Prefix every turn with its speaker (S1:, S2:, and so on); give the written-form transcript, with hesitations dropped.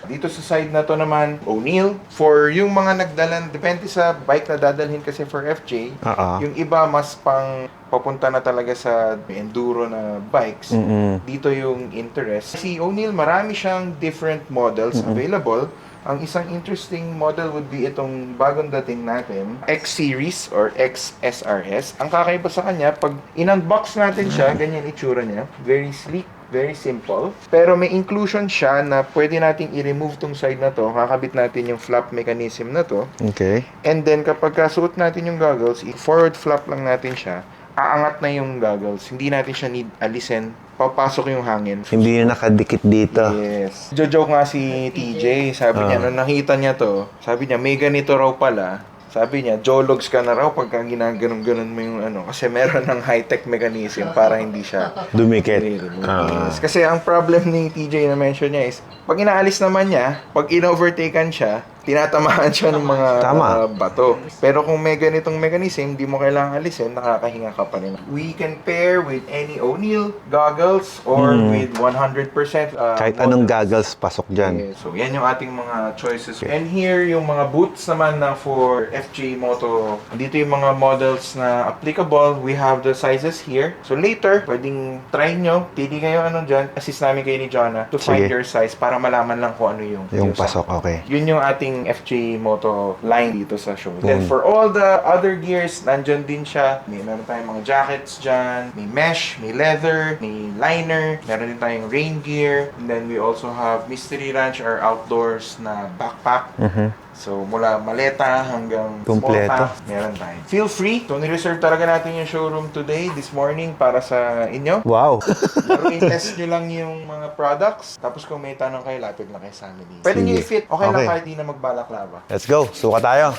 S1: Dito sa side na to naman, O'Neill. For yung mga nagdalan, depende sa bike na dadalhin kasi for FJ, yung iba mas pang papunta na talaga sa enduro na bikes. Dito yung interest. Si O'Neill, marami siyang different models available. Ang isang interesting model would be itong bagong dating natin, X-Series or XSRS. Ang kakaiba sa kanya, pag in-unbox natin siya, ganyan itsura niya. Very sleek, very simple. Pero may inclusion siya na pwede nating i-remove tong side na to. Kakabit natin yung flap mechanism na to.
S2: Okay.
S1: And then kapag kasuot natin yung goggles, forward flap lang natin siya. Aangat na yung goggles. Hindi natin siya need alisin. Papasok yung hangin.
S2: Hindi na nakadikit dito.
S1: Yes. Jojoke nga si TJ. Sabi niya, nung nakita niya to, sabi niya, may ganito raw pala. Sabi niya, jologs ka na raw pagka ginaganon-ganon mo yung ano. Kasi meron ng high-tech mechanism para hindi siya
S2: Dumikit.
S1: Yes. Kasi ang problem ni TJ na mention niya is, pag inaalis naman niya, pag in-overtaken siya, tinatamaan siya ng mga bato. Pero kung may ganitong mechanism, di mo kailangan alisin, nakakahinga ka pa rin. We can pair with any O'Neill goggles or with 100%
S2: Kahit anong goggles pasok dyan.
S1: Yeah, so yan yung ating mga choices. And here yung mga boots naman na for FJ Moto. Dito yung mga models na applicable. We have the sizes here. So later, pwedeng try nyo. Pili kayo ano dyan. Assist namin kayo ni Jonna to find your size para malaman lang kung ano yung
S2: pasok, okay.
S1: Yun yung ating FJ Moto line dito sa show. Then for all the other gears, nandyan din siya. Meron tayong mga jackets dyan. May mesh, may leather, may liner. Meron din tayong rain gear. And then we also have Mystery Ranch or outdoors na backpack. So, mula maleta hanggang
S2: Kompleto.
S1: small pack, meron tayo. Feel free. So, nireserve talaga natin yung showroom today, this morning, para sa inyo.
S2: Wow.
S1: Pero i-test nyo lang yung mga products. Tapos kung may tanong kayo, lapit lang kayo sa amin. Pwede nyo i-fit. Okay lang kahit di na magbalaklava.
S2: Let's go. Suka tayo.